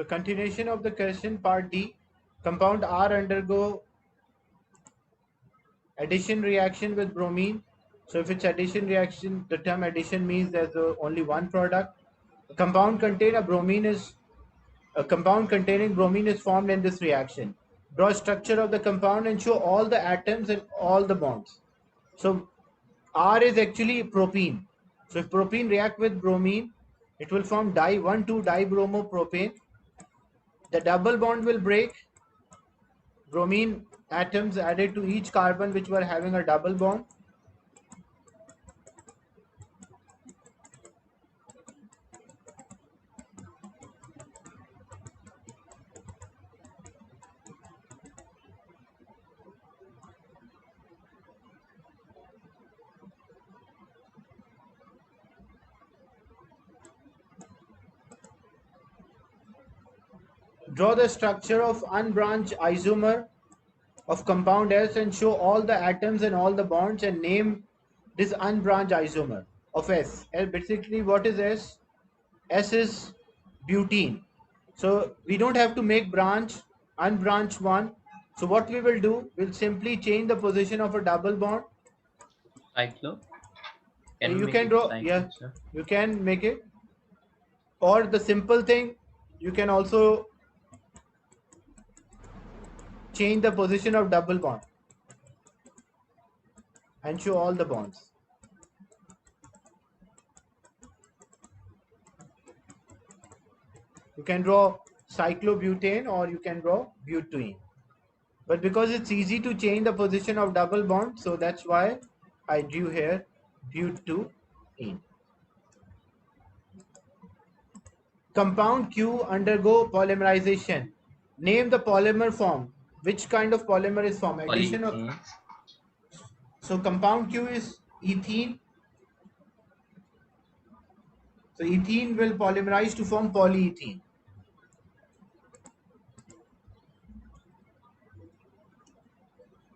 So continuation of the question, part D. Compound R undergo addition reaction with bromine. So if it's addition reaction, the term addition means there's only one product. A compound containing bromine is formed in this reaction. Draw structure of the compound and show all the atoms and all the bonds. So R is actually propene. So if propene react with bromine, it will form 1,2-dibromopropane. The double bond will break. Bromine atoms added to each carbon which were having a double bond. Draw the structure of unbranched isomer of compound S and show all the atoms and all the bonds and name this unbranched isomer of S. Basically, what is S? S is butene. So we don't have to make unbranched one. So what we will do, we'll simply change the position of a double bond. Cyclo? Can we You make can it draw, cyclo, yeah, sir? you can make it. Or the simple thing, you can also change the position of double bond and show all the bonds. You can draw cyclobutane or you can draw butene. But because it's easy to change the position of double bond, so that's why I drew here butene. Compound Q undergo polymerization. Name the polymer form. Which kind of polymer is formed? Addition of. Polyethylene. So compound Q is ethene. So ethene will polymerize to form polyethene.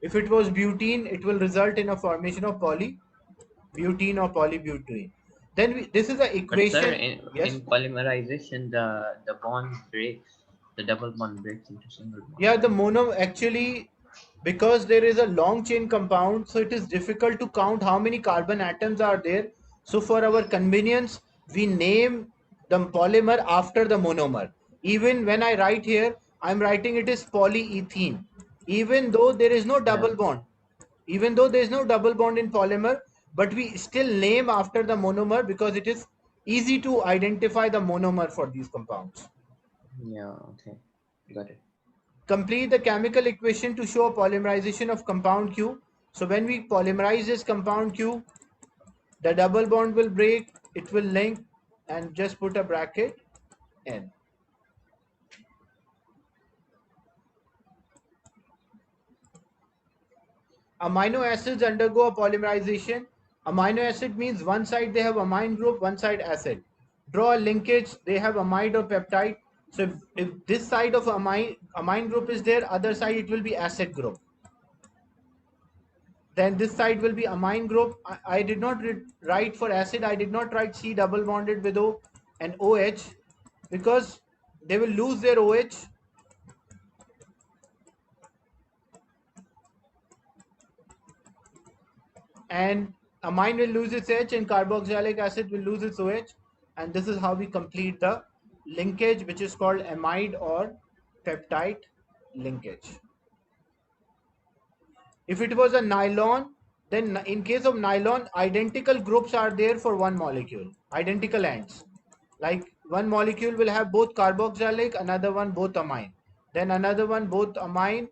If it was butene, it will result in a formation of polybutene or polybutene. Then this is the But sir, equation. Yes. in polymerization, the bond breaks. The double bond breaks into single bond. Yeah, the mono actually, because there is a long chain compound, so it is difficult to count how many carbon atoms are there. So for our convenience, we name the polymer after the monomer. Even when I write here, I'm writing it is polyethene. Even though there is no Yeah. double bond, even though there is no double bond in polymer, but we still name after the monomer because it is easy to identify the monomer for these compounds. Yeah. Okay. Got it. Complete the chemical equation to show polymerization of compound Q. So when we polymerize this compound Q, the double bond will break, it will link, and just put a bracket N. Amino acids undergo a polymerization. Amino acid means one side they have amine group, one side acid. Draw a linkage, they have amide or peptide. So if this side of amine group is there, other side it will be acid group. Then this side will be amine group. I did not write for acid. I did not write C double bonded with O and OH because they will lose their OH. And amine will lose its H and carboxylic acid will lose its OH. And this is how we complete the linkage, which is called amide or peptide linkage. If it was a nylon, then in case of nylon, identical groups are there for one molecule, identical ends. Like one molecule will have both carboxylic, another one both amine, then another one both amine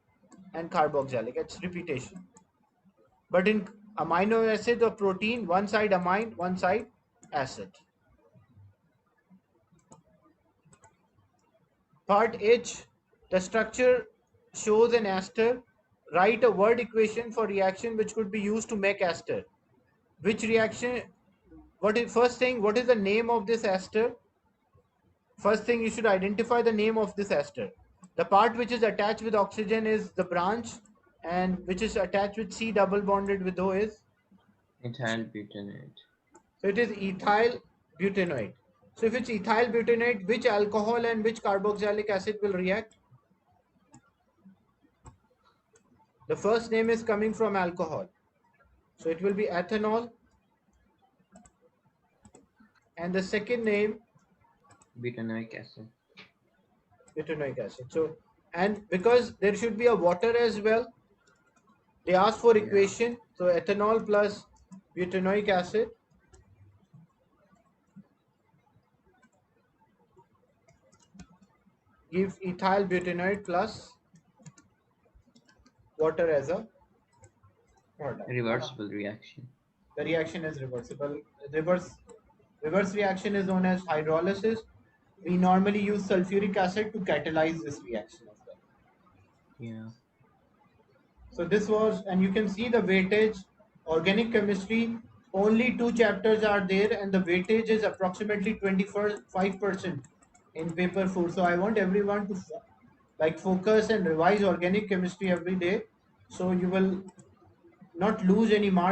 and carboxylic. It's repetition. But in amino acid or protein, one side amine, one side acid. Part H, the structure shows an ester. Write a word equation for reaction which could be used to make ester. Which reaction? What is first thing? What is the name of this ester? First thing, you should identify the name of this ester. The part which is attached with oxygen is the branch, and which is attached with C double bonded with O is. Ethyl butanoate. So it is ethyl butanoate. So if it's ethyl butanoate, which alcohol and which carboxylic acid will react? The first name is coming from alcohol. So it will be ethanol. And the second name, Butanoic acid. butanoic acid. So, and because there should be a water as well, they ask for Yeah. equation. So ethanol plus butanoic acid gives ethyl butanoate plus water as a product. Reversible reaction. The reaction is reversible. Reverse reaction is known as hydrolysis. We normally use sulfuric acid to catalyze this reaction as well. Yeah. So this was, and you can see the weightage, organic chemistry, only 2 chapters are there and the weightage is approximately 25% in paper 4. So I want everyone to like focus and revise organic chemistry every day. So you will not lose any marks